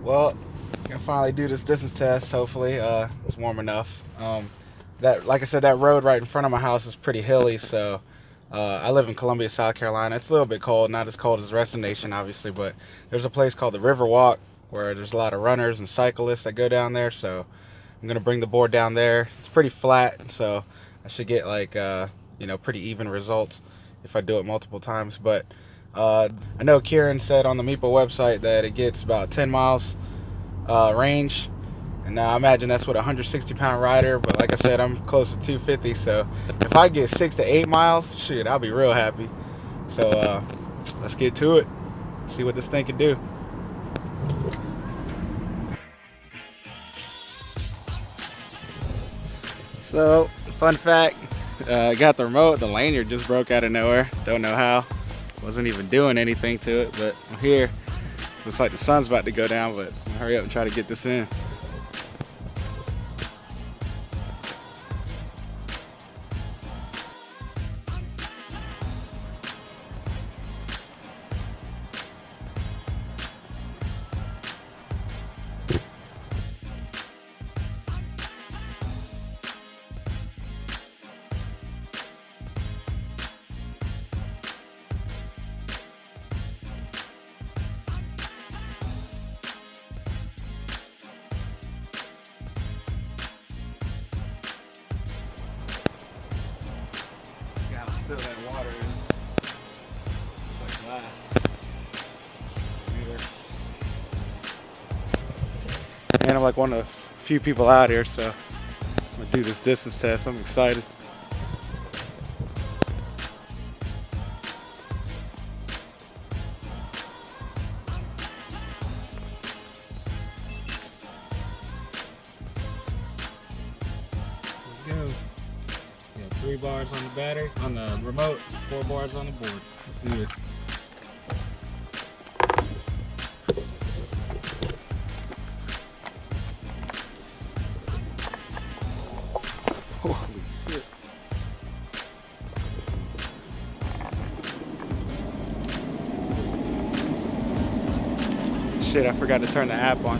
Well, I can finally do this distance test. Hopefully, it's warm enough. Like I said, that road right in front of my house is pretty hilly. So, I live in Columbia, South Carolina. It's a little bit cold, not as cold as the rest of the nation, obviously, but there's a place called the River Walk where there's a lot of runners and cyclists that go down there. So, I'm gonna bring the board down there. It's pretty flat, so I should get like pretty even results if I do it multiple times. But I know Kieran said on the Meepo website that it gets about 10 miles range, and now I imagine that's with a 160-pound rider. But like I said, I'm close to 250, so if I get 6 to 8 miles, shit, I'll be real happy. So let's get to it. See what this thing can do. So, fun fact, I got the remote, the lanyard just broke out of nowhere. Don't know how. Wasn't even doing anything to it, but I'm here. Looks like the sun's about to go down, but I'll hurry up and try to get this in. Still that water is. It's like glass. And I'm like one of the few people out here, so I'm gonna do this distance test. I'm excited. Let's go. 3 bars on the battery, on the remote, 4 bars on the board. Let's do this. Holy shit. Shit, I forgot to turn the app on.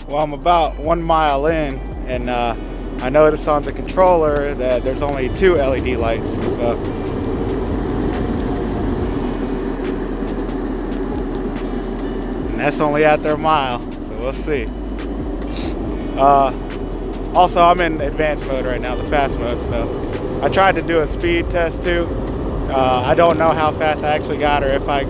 Well, I'm about 1 mile in, and I noticed on the controller that there's only 2 LED lights. So, and that's only after a mile. So we'll see. Also, I'm in advanced mode right now, the fast mode. So I tried to do a speed test too. I don't know how fast I actually got or if I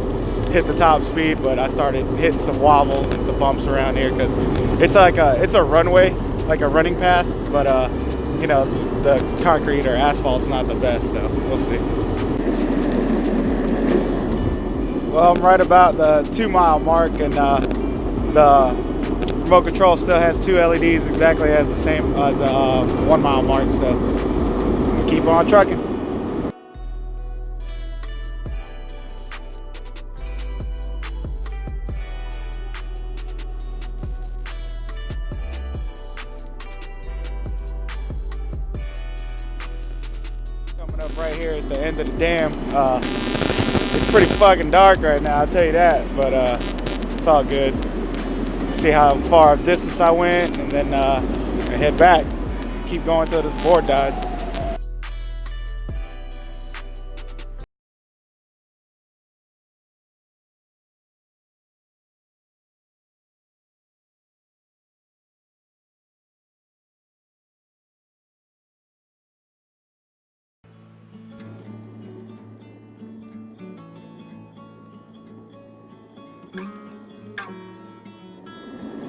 hit the top speed, but I started hitting some wobbles and some bumps around here because it's like it's a runway, like a running path, but you know, the concrete or asphalt's not the best, so we'll see. Well, I'm right about the 2 mile mark, and the remote control still has 2 LEDs exactly as the same as a 1 mile mark, so I'm gonna keep on trucking. Coming up right here at the end of the dam. It's pretty fucking dark right now, I'll tell you that, but it's all good. See how far of distance I went, and then I head back. Keep going till this board dies.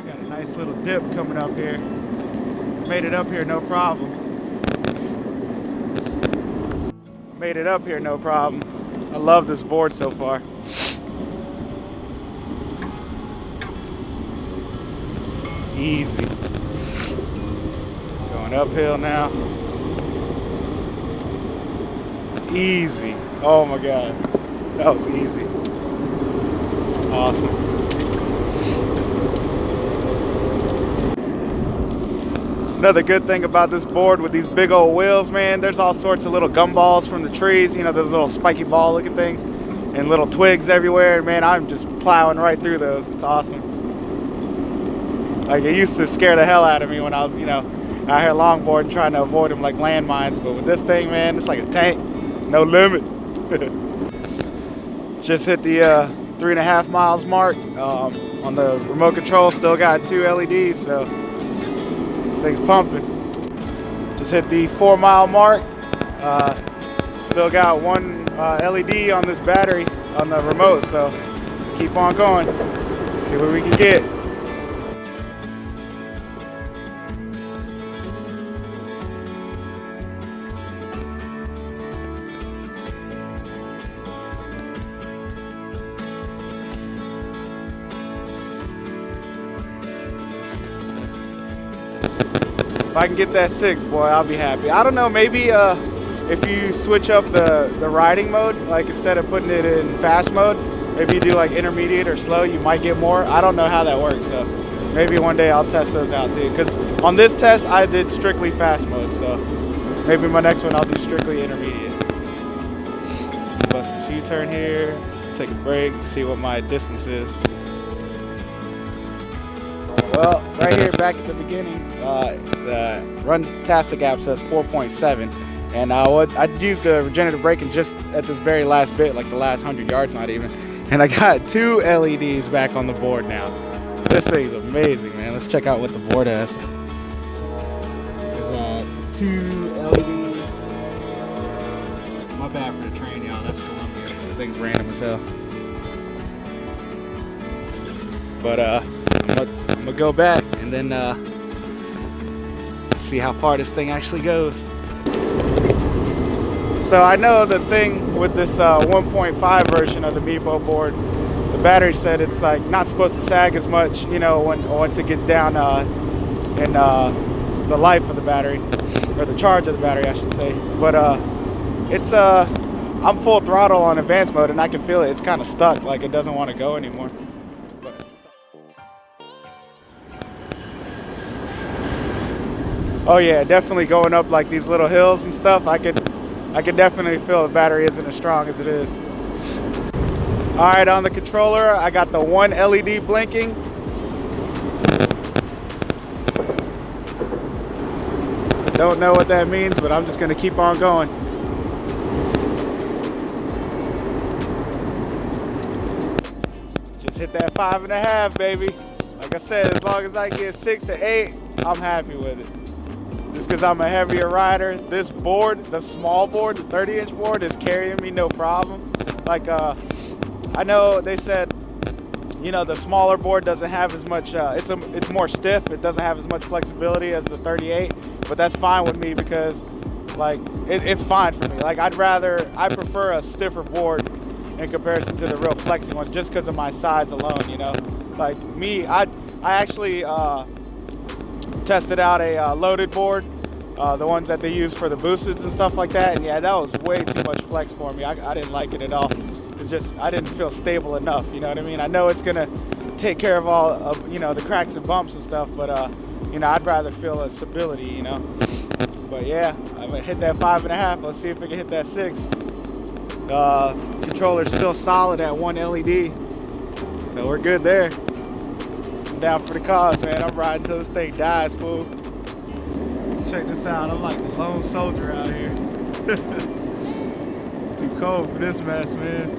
Got a nice little dip coming up here. Made it up here, no problem. Made it up here, no problem. I love this board so far. Easy. Going uphill now. Easy. Oh my God. That was easy. Awesome. Another good thing about this board with these big old wheels, man, there's all sorts of little gumballs from the trees, you know, those little spiky ball looking things, and little twigs everywhere, and man, I'm just plowing right through those. It's awesome. Like, it used to scare the hell out of me when I was, you know, out here longboarding trying to avoid them like landmines, but with this thing, man, it's like a tank. No limit. Just hit the 3.5 miles mark. On the remote control, still got 2 LEDs, so this thing's pumping. Just hit the 4 mile mark. Still got 1 LED on this battery on the remote, so keep on going. See what we can get. If I can get that 6, boy, I'll be happy. I don't know, maybe if you switch up the riding mode, like instead of putting it in fast mode, maybe you do like intermediate or slow, you might get more. I don't know how that works, so maybe one day I'll test those out too. Because on this test, I did strictly fast mode, so maybe my next one I'll do strictly intermediate. Bust this U-turn here, take a break, see what my distance is. Well, right here back at the beginning, the Runtastic app says 4.7, and I used the regenerative braking just at this very last bit, like the last 100 yards, not even, and I got 2 LEDs back on the board now. This thing's amazing, man. Let's check out what the board has. There's 2 LEDs. My bad for the train, y'all. That's Columbia. The thing's random as hell. But I'm gonna go back and then see how far this thing actually goes. So I know the thing with this 1.5 version of the Meepo board, the battery said it's like not supposed to sag as much, you know, once it gets down in the life of the battery, or the charge of the battery, I should say. But it's I'm full throttle on advanced mode, and I can feel it. It's kind of stuck, like it doesn't want to go anymore. Oh yeah, definitely going up like these little hills and stuff. I could definitely feel the battery isn't as strong as it is. All right, on the controller, I got the 1 LED blinking. Don't know what that means, but I'm just gonna keep on going. Just hit that 5.5, baby. Like I said, as long as I get 6 to 8, I'm happy with it. Just because I'm a heavier rider, this board, the small board, the 30-inch board, is carrying me no problem. Like, I know they said, you know, the smaller board doesn't have as much, it's more stiff. It doesn't have as much flexibility as the 38, but that's fine with me because, like, it's fine for me. Like, I prefer a stiffer board in comparison to the real flexing one just because of my size alone, you know? Like, me, I actually tested out a loaded board, the ones that they use for the boosteds and stuff like that, and yeah, that was way too much flex for me. I didn't like it at all. It's just, I didn't feel stable enough, you know what I mean? I know it's gonna take care of all of, you know, the cracks and bumps and stuff, but you know, I'd rather feel a stability, you know? But yeah, I'm gonna hit that 5.5. Let's see if we can hit that 6. Controller's still solid at 1 LED, so we're good there. I'm down for the cause, man. I'm riding till this thing dies, fool. Check this out. I'm like the lone soldier out here. It's too cold for this mess, man.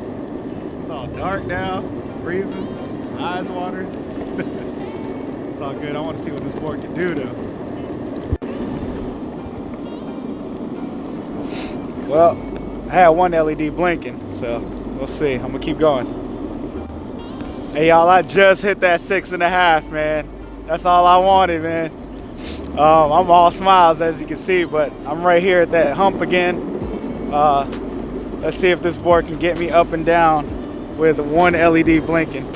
It's all dark now, freezing, eyes watering. It's all good. I want to see what this board can do, though. Well, I had 1 LED blinking, so we'll see. I'm gonna keep going. Hey y'all, I just hit that 6.5, man. That's all I wanted, man. I'm all smiles, as you can see, but I'm right here at that hump again. Let's see if this board can get me up and down with 1 LED blinking.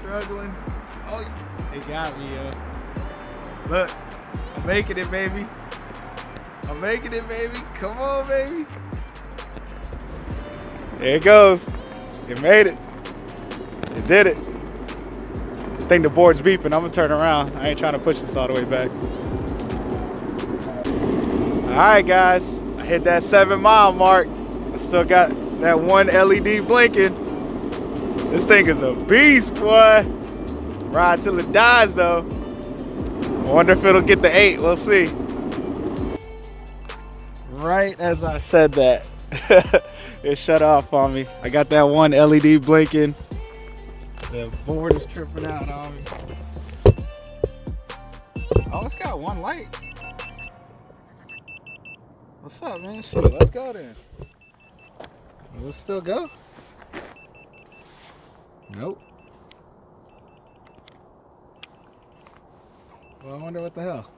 Struggling. Oh, it got me, yo. Look, I'm making it, baby. I'm making it, baby. Come on, baby. There it goes. It made it. It did it. I think the board's beeping. I'm gonna turn around. I ain't trying to push this all the way back. All right, guys. I hit that 7-mile mark. I still got that 1 LED blinking. This thing is a beast, boy. Ride till it dies, though. I wonder if it'll get the 8. We'll see. Right as I said that, it shut off on me. I got that 1 LED blinking. The board is tripping out on me. Oh, it's got 1 light. What's up, man? Shit, let's go then. Will it still go? Nope. Well, I wonder what the hell.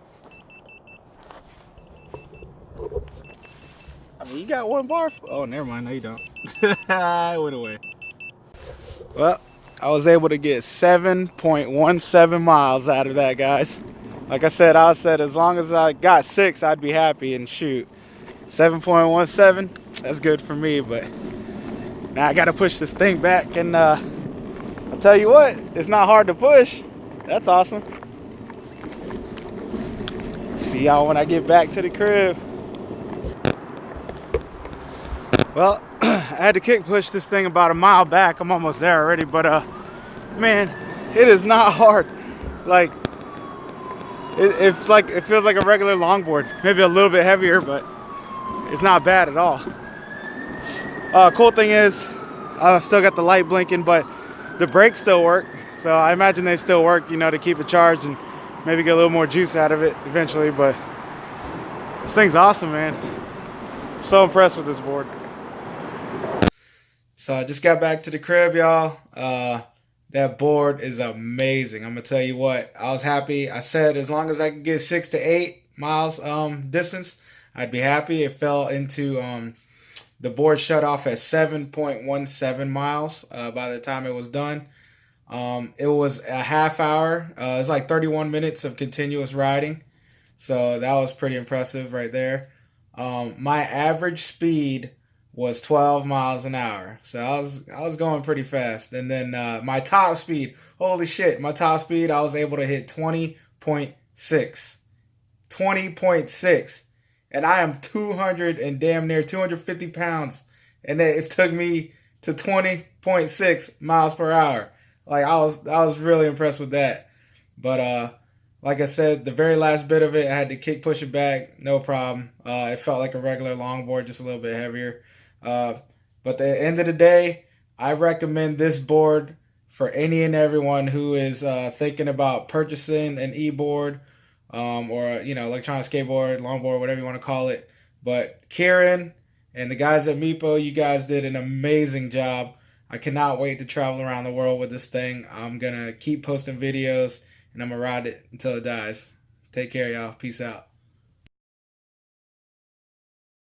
I mean, you got 1 bar. Oh, never mind. No, you don't. I went away. Well, I was able to get 7.17 miles out of that, guys. Like I said as long as I got 6, I'd be happy. And shoot, 7.17, that's good for me. But now I got to push this thing back. And I'll tell you what, it's not hard to push. That's awesome. See y'all when I get back to the crib. Well, I had to kick push this thing about 1 mile back. I'm almost there already, but man, it is not hard. Like it feels like a regular longboard, maybe a little bit heavier, but it's not bad at all. Cool thing is, I still got the light blinking, but the brakes still work. So I imagine they still work, you know, to keep it charged and maybe get a little more juice out of it eventually. But this thing's awesome, man. I'm so impressed with this board. So I just got back to the crib, y'all. That board is amazing. I'm gonna tell you what, I was happy. I said as long as I could get 6 to 8 miles distance, I'd be happy. It fell into the board shut off at 7.17 miles by the time it was done. It was a half hour. It was like 31 minutes of continuous riding. So that was pretty impressive right there. My average speed was 12 miles an hour. So I was going pretty fast. And then my top speed, holy shit, my top speed, I was able to hit 20.6. 20.6, and I am 200 and damn near 250 pounds, and it took me to 20.6 miles per hour. Like I was really impressed with that. But like I said, the very last bit of it, I had to kick push it back, no problem. It felt like a regular longboard, just a little bit heavier. But at the end of the day, I recommend this board for any and everyone who is thinking about purchasing an e-board, or electronic skateboard, longboard, whatever you want to call it. But Kieran and the guys at Meepo, you guys did an amazing job. I cannot wait to travel around the world with this thing. I'm gonna keep posting videos, and I'm gonna ride it until it dies. Take care, y'all. Peace out.